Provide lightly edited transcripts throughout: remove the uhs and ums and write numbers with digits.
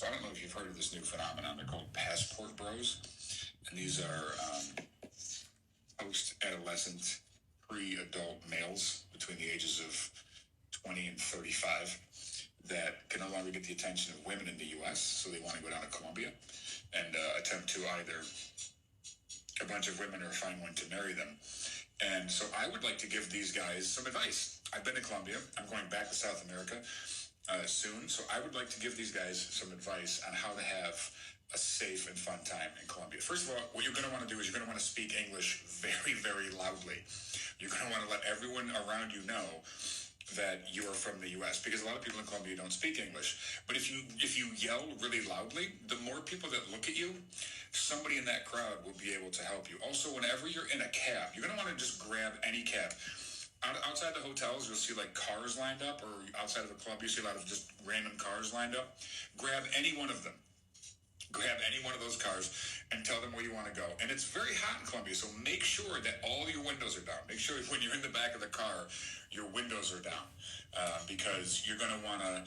So I don't know if you've heard of this new phenomenon. They're called passport bros, and these are post-adolescent, pre-adult males between the ages of 20 and 35 that can no longer get the attention of women in the U.S., so they want to go down to Colombia and attempt to either a bunch of women or find one to marry them. And so I would like to give these guys some advice. I've been to Colombia. I'm going back to South America soon. So I would like to give these guys some advice on how to have a safe and fun time in Colombia. First of all, what you're going to want to do is you're going to want to speak English very, very loudly. You're going to want to let everyone around you know that you are from the U.S. because a lot of people in Colombia don't speak English. But if you yell really loudly, the more people that look at you, somebody in that crowd will be able to help you. Also, whenever you're in a cab, you're going to want to just grab any cab. Outside the hotels, you'll see like cars lined up, or outside of a club, you see a lot of just random cars lined up. Grab any one of them. Grab any one of those cars and tell them where you want to go. And it's very hot in Colombia, so make sure that all your windows are down. Make sure when you're in the back of the car, your windows are down because you're going to want to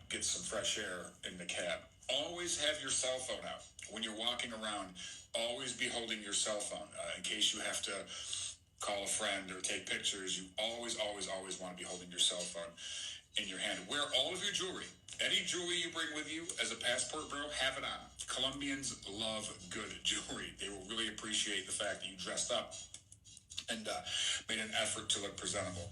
get some fresh air in the cab. Always have your cell phone out. When you're walking around, always be holding your cell phone in case you have to call a friend or take pictures. You always want to be holding your cell phone in your hand. Wear all of your jewelry. Any jewelry you bring with you as a passport bro, have it on. Colombians love good jewelry. They will really appreciate the fact that you dressed up and made an effort to look presentable.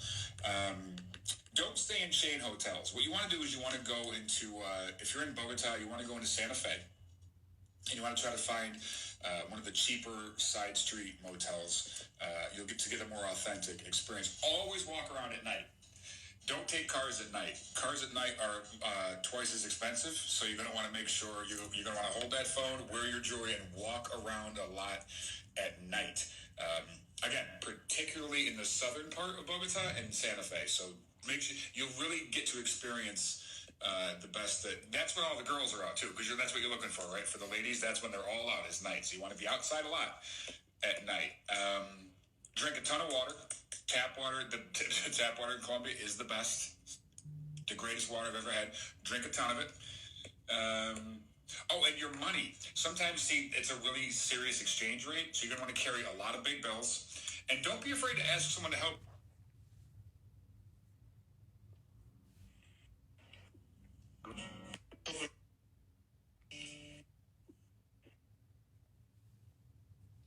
Don't stay in chain hotels. What you want to do is you want to go into, if you're in Bogota, you want to go into Santa Fe. And you want to try to find one of the cheaper side street motels. You'll get to get a more authentic experience. Always walk around at night. Don't take cars at night. Cars at night are twice as expensive, so you're going to want to make sure you're going to want to hold that phone, wear your jewelry, and walk around a lot at night. Again, particularly in the southern part of Bogota and Santa Fe. So make sure you'll really get to experience the best. That's when all the girls are out too, because that's what you're looking for, right? For the ladies, that's when they're all out is night. So you want to be outside a lot at night. Drink a ton of water. Tap water. The tap water in Colombia is the best, the greatest water I've ever had. Drink a ton of it. And your money. Sometimes, see, it's a really serious exchange rate, so you're going to want to carry a lot of big bills. And don't be afraid to ask someone to help.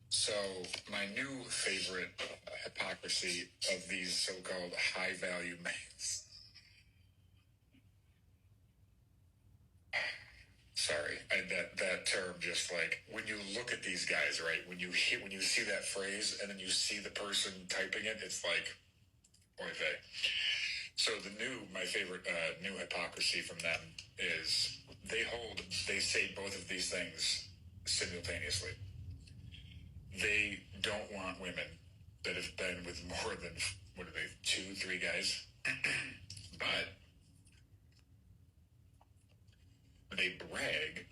So, my new favorite hypocrisy of these so-called high-value males. Sorry, that term just like when you look at these guys, right? When you see that phrase and then you see the person typing it, it's like, oy vey. So my favorite new hypocrisy from them is they say both of these things simultaneously. They don't want women that have been with more than, 2, 3 guys, but they brag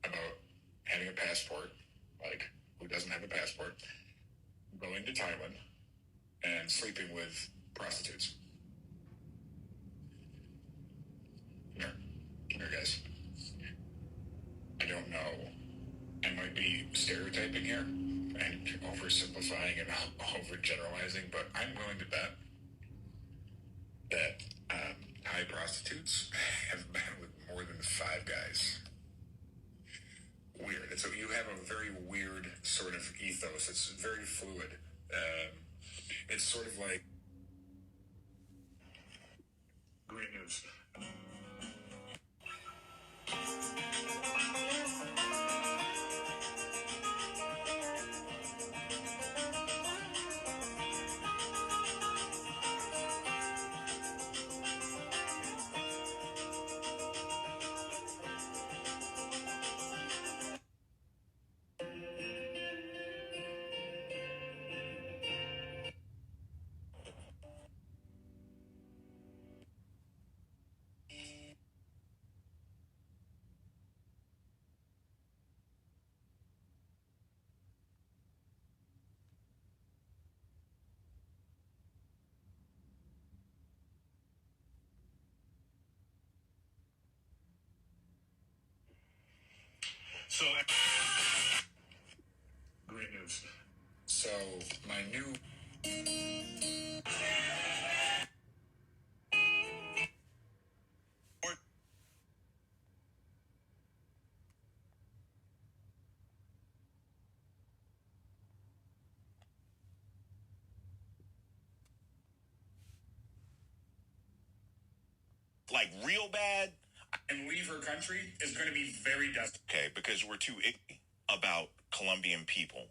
about having a passport, like who doesn't have a passport, going to Thailand and sleeping with prostitutes. Come here, guys. I don't know. I might be stereotyping here and oversimplifying and overgeneralizing, but I'm willing to bet that Thai prostitutes have been with more than 5 guys. Weird. And so you have a very weird sort of ethos. It's very fluid. It's sort of like great news. So, great news. So, my new like real bad and leave her country is going to be very desperate. Okay, because we're too ignorant about Colombian people.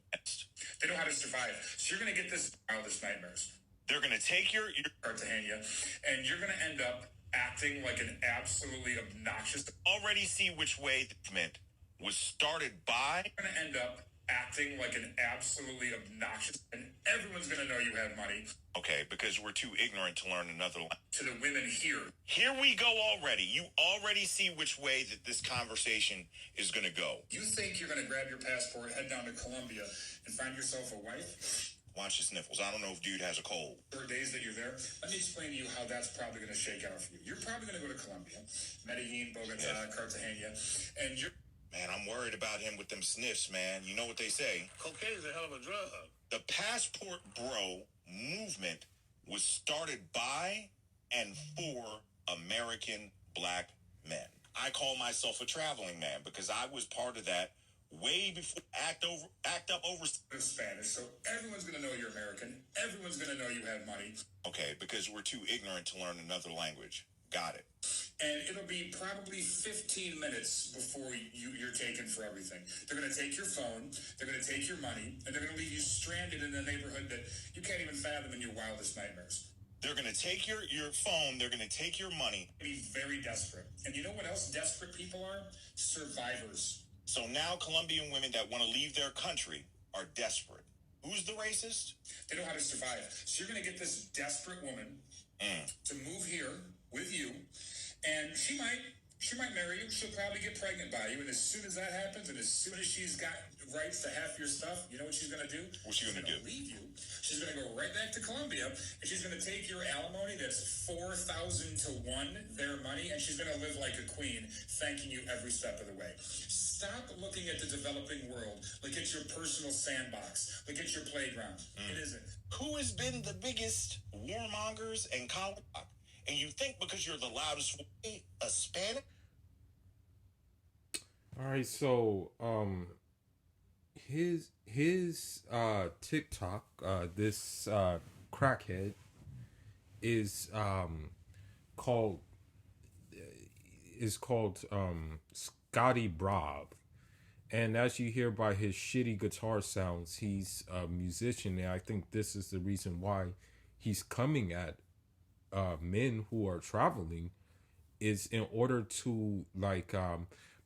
They know how to survive. So you're going to get this wildest nightmares. They're going to take your Cartagena, and you're going to end up acting like an absolutely obnoxious. Already see which way this meant was started by. You're going to end up acting like an absolutely obnoxious, and everyone's going to know you have money. Okay, because we're too ignorant to learn another language. To the women here. Here we go already. You already see which way that this conversation is going to go. You think you're going to grab your passport, head down to Colombia, and find yourself a wife? Watch your sniffles. I don't know if dude has a cold. 4 days that you're there, let me explain to you how that's probably going to shake out for you. You're probably going to go to Colombia, Medellin, Bogota, Cartagena, and you're... Man, I'm worried about him with them sniffs, man. You know what they say. Cocaine is a hell of a drug. The passport bro movement was started by and for American black men. I call myself a traveling man because I was part of that way before act up over Spanish. So everyone's going to know you're American. Everyone's going to know you have money. Okay, because we're too ignorant to learn another language. Got it. And it'll be probably 15 minutes before you're taken for everything. They're going to take your phone, they're going to take your money, and they're going to leave you stranded in a neighborhood that you can't even fathom in your wildest nightmares. They're going to take your phone, they're going to take your money. Be very desperate. And you know what else desperate people are? Survivors. So now Colombian women that want to leave their country are desperate. Who's the racist? They know how to survive. So you're going to get this desperate woman to move here with you, and she might marry you. She'll probably get pregnant by you, and as soon as that happens, and as soon as she's got rights to half your stuff, you know what she's going to do? What's she going to do? Leave you. She's going to go right back to Colombia, and she's going to take your alimony that's 4,000 to 1 their money, and she's going to live like a queen, thanking you every step of the way. Stop looking at the developing world like it's your personal sandbox, like it's your playground. It isn't. Who has been the biggest warmongers and college? And you think because you're the loudest, a Spanish? All right, so his TikTok, this crackhead is called Scotty Brob. And as you hear by his shitty guitar sounds, he's a musician, and I think this is the reason why he's coming at men who are traveling, is in order to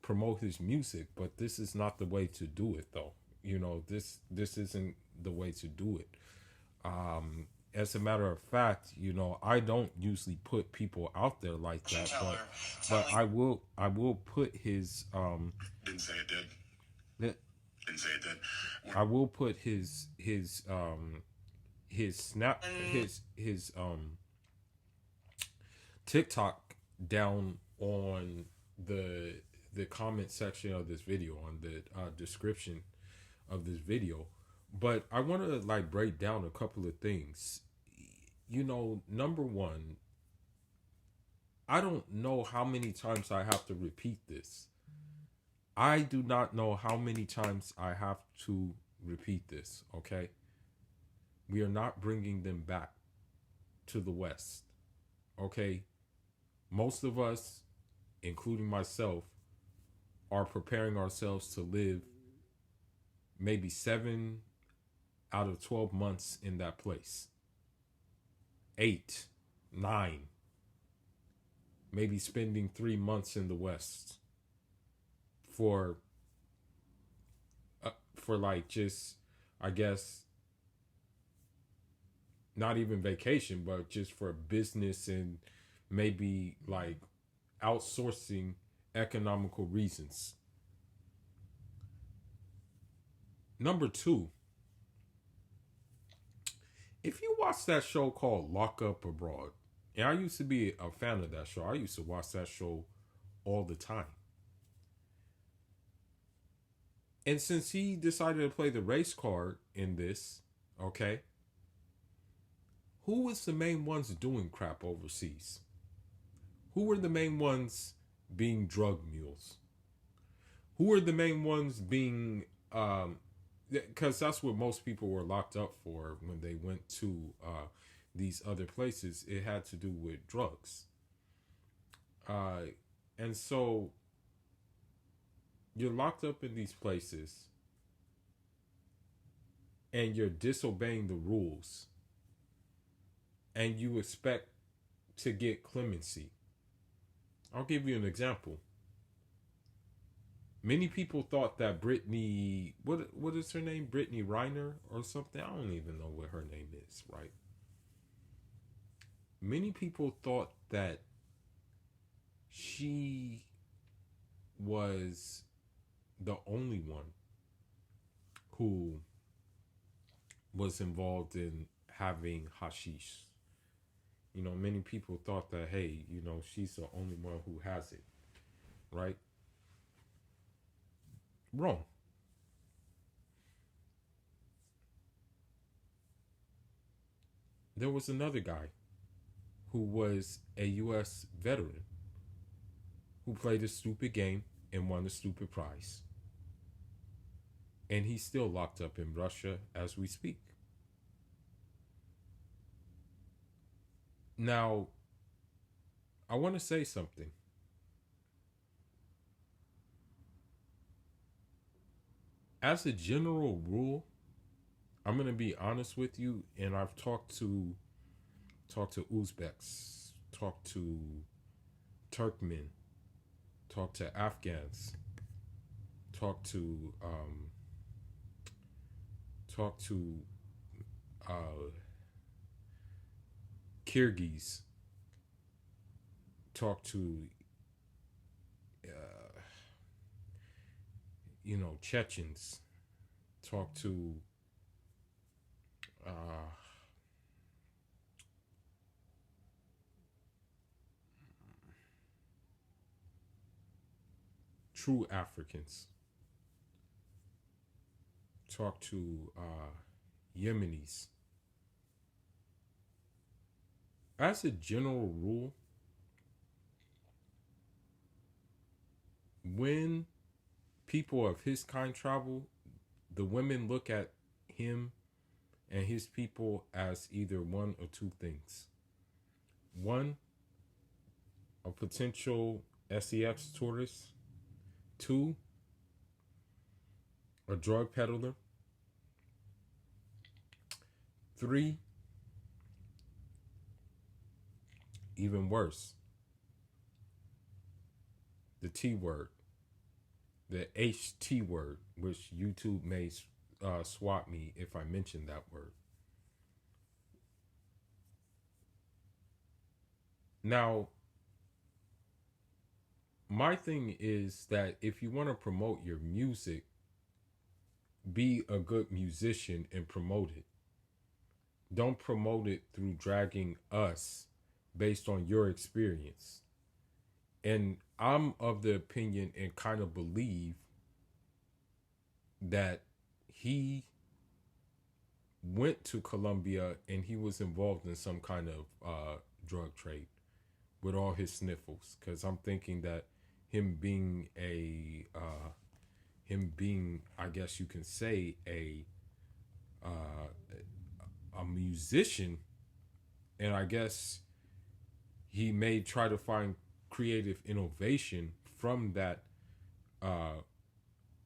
promote his music. But this is not the way to do it, though. You know, this isn't the way to do it. As a matter of fact, you know, I don't usually put people out there like that, but I will put his Didn't say it did. Didn't say it did. I will put his snap his TikTok down on the comment section of this video, on the description of this video. But I want to break down a couple of things. You know, number one, I don't know how many times I have to repeat this. I do not know how many times I have to repeat this, okay? We are not bringing them back to the West, okay? Most of us, including myself, are preparing ourselves to live maybe 7 out of 12 months in that place. 8, 9, maybe spending 3 months in the West for just, I guess, not even vacation, but just for business and maybe outsourcing economical reasons. Number two, if you watch that show called Lock Up Abroad, and I used to be a fan of that show. I used to watch that show all the time. And since he decided to play the race card in this, okay, who was the main ones doing crap overseas? Who were the main ones being drug mules? Who were the main ones being because that's what most people were locked up for when they went to these other places. It had to do with drugs. Uh, and so you're locked up in these places and you're disobeying the rules and you expect to get clemency. I'll give you an example. Many people thought that Brittany, what is her name? Brittany Reiner or something? I don't even know what her name is, right? Many people thought that she was the only one who was involved in having hashish. You know, many people thought that, hey, you know, she's the only one who has it, right? Wrong. There was another guy who was a U.S. veteran who played a stupid game and won a stupid prize. And he's still locked up in Russia as we speak. Now, I want to say something. As a general rule, I'm gonna be honest with you, and I've talked to Uzbeks, talked to Turkmen, talked to Afghans, talked to talked to uh, Kyrgyz, talked to uh, Chechens, talked to uh, true Africans, talked to Yemenis. As a general rule, when people of his kind travel, the women look at him and his people as either one or two things. One, a potential sex tourist. Two, a drug peddler. Three, even worse, the T word, the HT word, which YouTube may swat me if I mention that word. Now, my thing is that if you want to promote your music, be a good musician and promote it. Don't promote it through dragging us based on your experience. And I'm of the opinion and kind of believe that he went to Colombia and he was involved in some kind of drug trade with all his sniffles. Because I'm thinking that him being I guess you can say, a musician, and I guess he may try to find creative innovation from that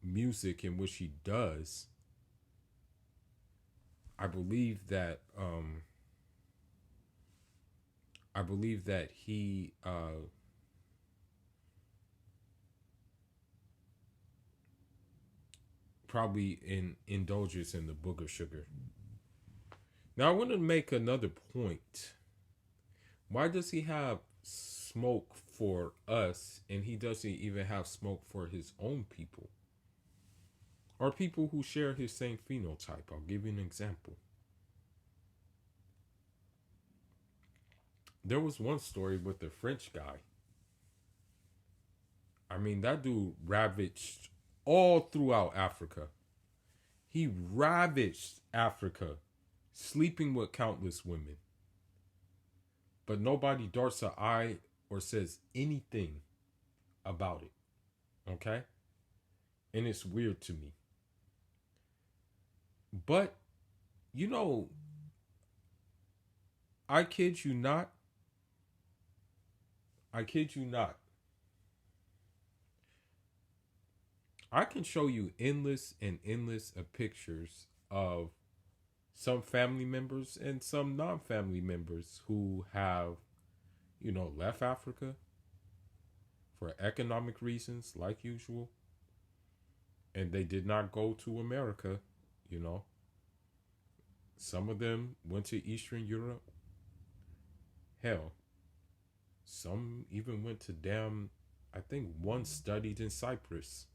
music in which he does. I believe that he probably indulges in the booger sugar. Now I want to make another point. Why does he have smoke for us and he doesn't even have smoke for his own people? Or people who share his same phenotype. I'll give you an example. There was one story with the French guy. I mean, that dude ravaged all throughout Africa. He ravaged Africa, sleeping with countless women. But nobody darts an eye or says anything about it. Okay? And it's weird to me. But, you know, I kid you not. I kid you not. I can show you endless and endless of pictures of some family members and some non-family members who have, you know, left Africa for economic reasons, like usual. And they did not go to America, you know. Some of them went to Eastern Europe. Hell, some even went to I think one studied in Cyprus.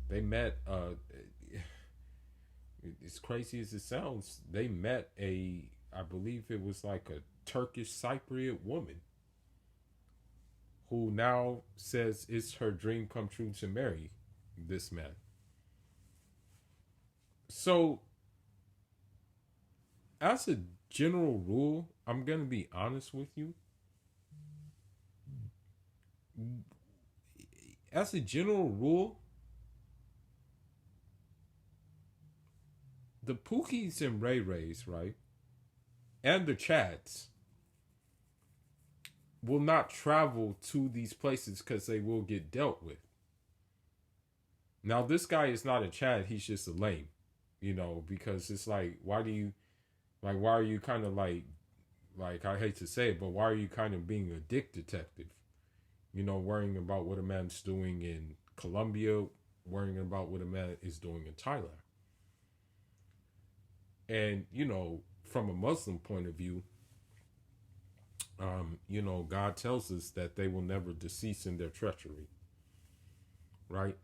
They met, as crazy as it sounds, they met I believe it was like a Turkish Cypriot woman who now says it's her dream come true to marry this man. So, as a general rule, I'm going to be honest with you. As a general rule, the Pookies and Ray Rays, right, and the Chads will not travel to these places because they will get dealt with. Now, this guy is not a Chad. He's just a lame, you know, because it's like, why are you kind of like, I hate to say it, but why are you kind of being a dick detective? You know, worrying about what a man's doing in Colombia, worrying about what a man is doing in Thailand. And, you know, from a Muslim point of view, you know, God tells us that they will never decease in their treachery. Right?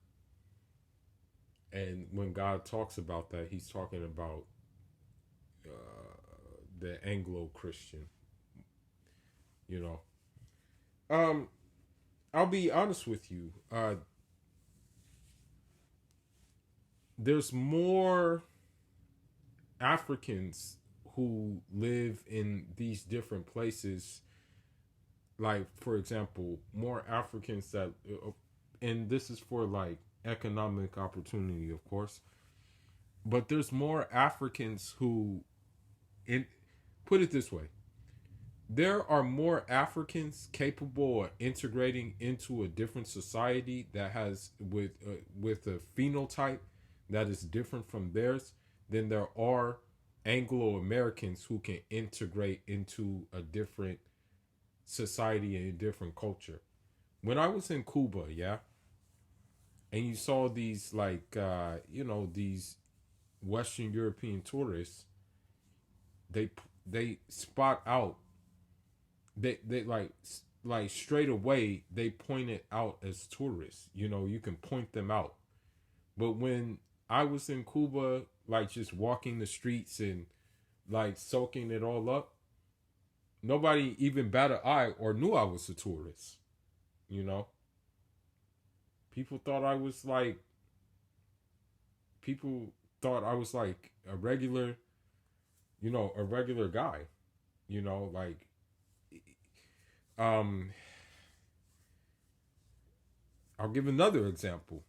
And when God talks about that, he's talking about the Anglo-Christian, you know. I'll be honest with you. There's more Africans who live in these different places. Like, for example, more Africans that, and this is for like economic opportunity, of course. But there's more Africans who, put it this way, there are more Africans capable of integrating into a different society that has with a phenotype that is different from theirs than there are Anglo-Americans who can integrate into a different society and a different culture. When I was in Cuba, yeah, and you saw these like you know, these Western European tourists, they spot out, they like straight away they point it out as tourists. You know, you can point them out. But when I was in Cuba, like just walking the streets and like soaking it all up, nobody even batted an eye or knew I was a tourist. You know, people thought I was like a regular, you know, a regular guy. You know, like I'll give another example.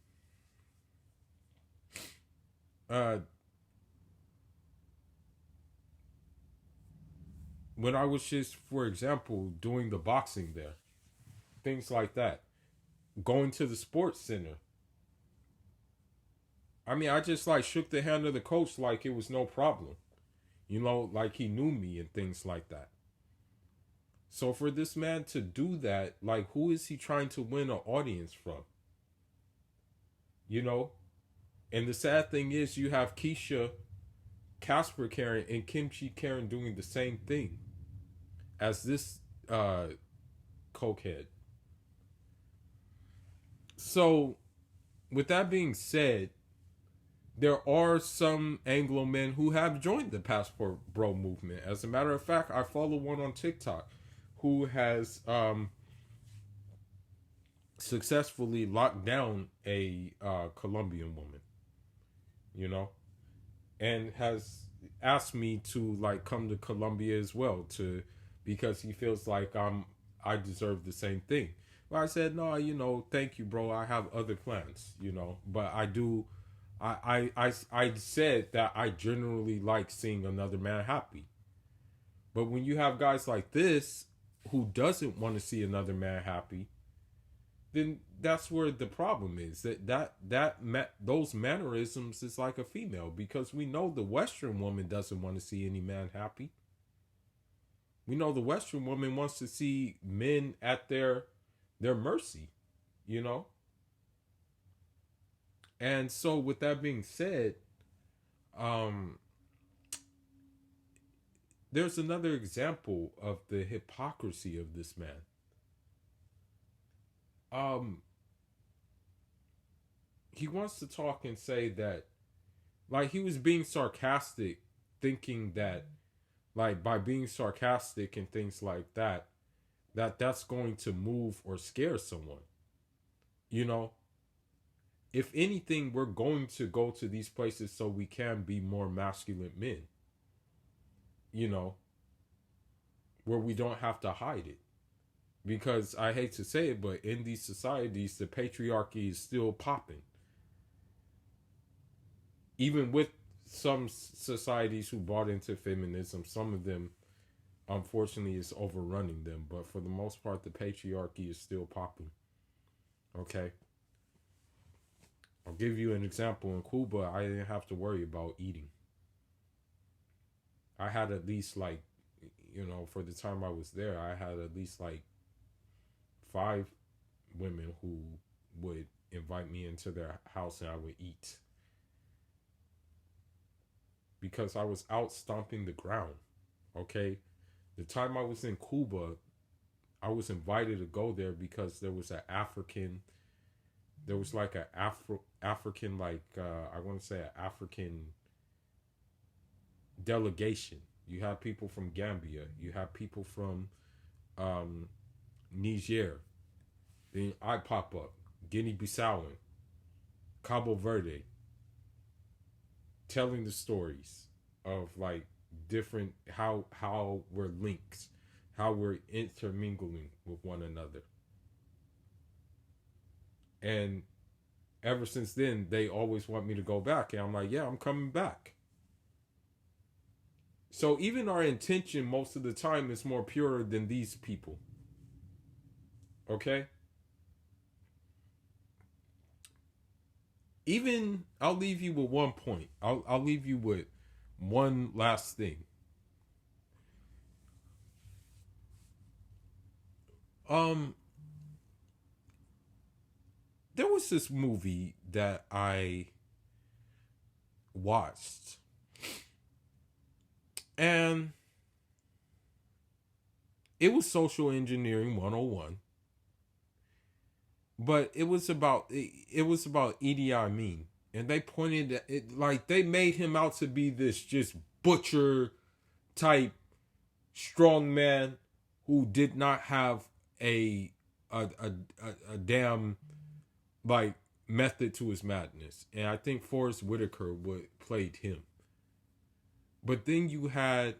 When I was just, for example, doing the boxing there, things like that, going to the sports center. I mean, I just like shook the hand of the coach like it was no problem. You know, like he knew me and things like that. So for this man to do that, like, who is he trying to win an audience from? You know? And the sad thing is you have Keisha, Casper Karen, and Kimchi Karen doing the same thing as this cokehead. So, with that being said, there are some Anglo men who have joined the Passport Bro movement. As a matter of fact, I follow one on TikTok who has successfully locked down a Colombian woman, you know, and has asked me to like come to Colombia as well to because he feels like I deserve the same thing. But I said, no, thank you, bro. I have other plans, but I do. I said that I generally like seeing another man happy. But when you have guys like this who doesn't want to see another man happy, then that's where the problem is. Those mannerisms is like a female because we know the Western woman doesn't want to see any man happy. We know the Western woman wants to see men at their mercy, you know? And so with that being said, um there's another example of the hypocrisy of this man. Um he wants to talk and say that like he was being sarcastic thinking that like by being sarcastic and things like that that's going to move or scare someone. You know, if anything, we're going to go to these places so we can be more masculine men, you know, where we don't have to hide it. Because I hate to say it, but in these societies, the patriarchy is still popping. Even with some societies who bought into feminism, some of them, unfortunately, is overrunning them. But for the most part, the patriarchy is still popping. Okay? I'll give you an example. In Cuba, I didn't have to worry about eating. I had at least like, for the time I was there, I had at least like 5 women who would invite me into their house and I would eat. Because I was out stomping the ground. Okay? The time I was in Cuba, I was invited to go there because there was like an African, like, I want to say an African delegation. You have people from Gambia. You have people from Niger. Then I pop up. Guinea-Bissau, Cabo Verde. Telling the stories of like different how we're linked, how we're intermingling with one another. And ever since then, they always want me to go back. And I'm like, yeah, I'm coming back. So even our intention most of the time is more pure than these people. Okay? Even I'll leave you with one point. I'll leave you with one last thing. Um there was this movie that I watched. And it was social engineering 101. But it was about Idi Amin, and they pointed at it like they made him out to be this just butcher type strong man who did not have a damn like method to his madness. And I think Forrest Whitaker played him. But then you had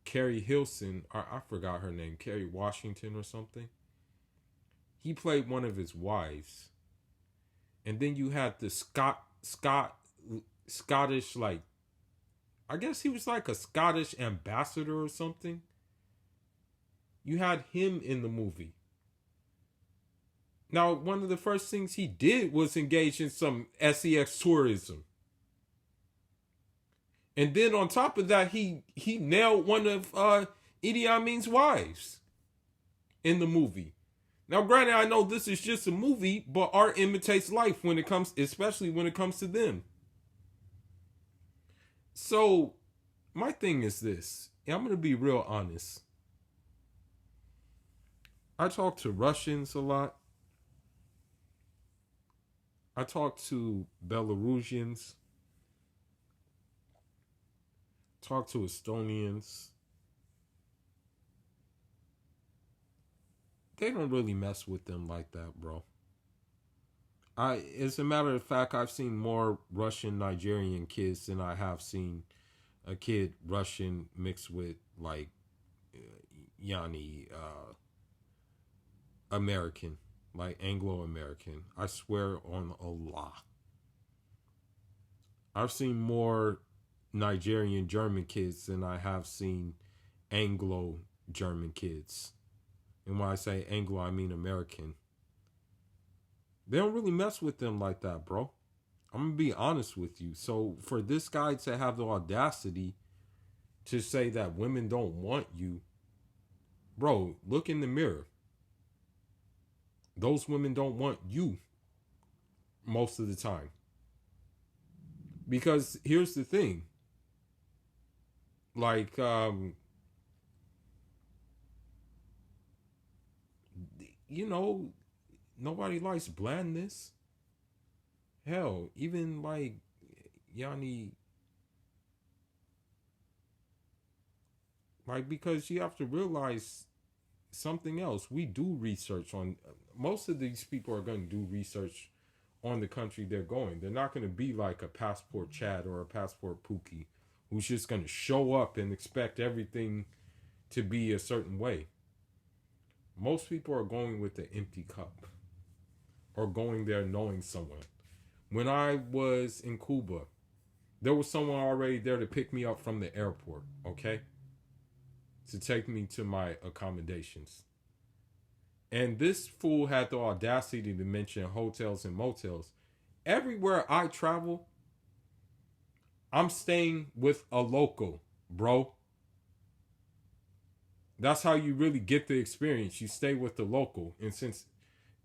Carrie Hilson, or I forgot her name, Carrie Washington or something. He played one of his wives. And then you had the Scottish, like, I guess he was like a Scottish ambassador or something. You had him in the movie. Now, one of the first things he did was engage in some sex tourism. And then on top of that, he nailed one of Idi Amin's wives in the movie. Now, granted, I know this is just a movie, but art imitates life when it comes, especially when it comes to them. So, my thing is this, and I'm going to be real honest. I talk to Russians a lot. I talk to Belarusians. Talk to Estonians. they don't really mess with them like that, bro. As a matter of fact, I've seen more Russian Nigerian kids than I have seen a kid Russian mixed with like American, like Anglo American. I swear on Allah. I've seen more Nigerian German kids than I have seen Anglo German kids. And when I say Anglo, I mean American. They don't really mess with them like that, bro. I'm going to be honest with you. So for this guy to have the audacity to say that women don't want you, bro, look in the mirror. Those women don't want you most of the time. Because here's the thing. Like, you know, nobody likes blandness. Hell, even like Yanni, like, because you have to realize something else. We do research on, most of these people are going to do research on the country they're going. They're not going to be like a passport Chad or a passport Pookie who's just going to show up and expect everything to be a certain way. Most people are going with the empty cup or going there knowing someone. When I was in Cuba, there was someone already there to pick me up from the airport, okay? To take me to my accommodations. And this fool had the audacity to mention hotels and motels. Everywhere I travel, I'm staying with a local, bro. That's how you really get the experience. You stay with the local. And since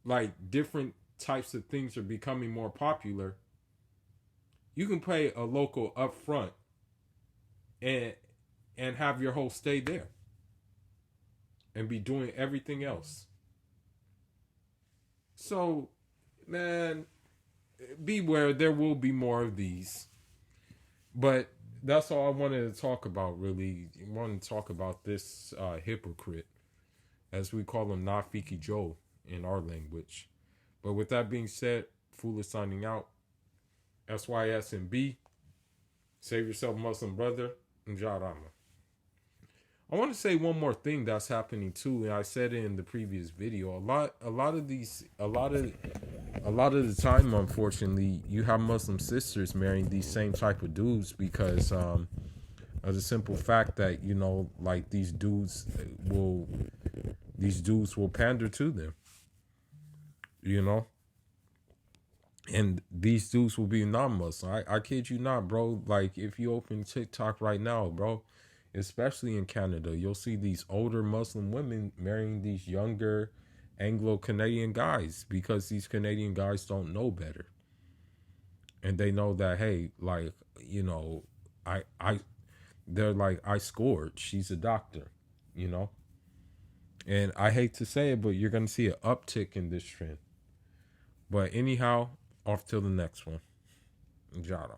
like different types of things are becoming more popular, you can pay a local up front and have your whole stay there and be doing everything else. So, man, beware, there will be more of these. But that's all I wanted to talk about, really. I wanted to talk about this hypocrite, as we call him, Nafiki Joe in our language. But with that being said, Fool is signing out. SYSMB. Save yourself, Muslim brother. Njarama. I want to say one more thing that's happening too, and I said it in the previous video. A lot of the time, unfortunately, you have Muslim sisters marrying these same type of dudes because of the simple fact that, you know, like these dudes will pander to them, you know, and these dudes will be non-Muslim. I kid you not, bro. Like, if you open TikTok right now, bro, especially in Canada, you'll see these older Muslim women marrying these younger Anglo-Canadian guys because these Canadian guys don't know better. And they know that, hey, like, you know, they're like, I scored. She's a doctor, you know? And I hate to say it, but you're going to see an uptick in this trend. But anyhow, off till the next one. Jada.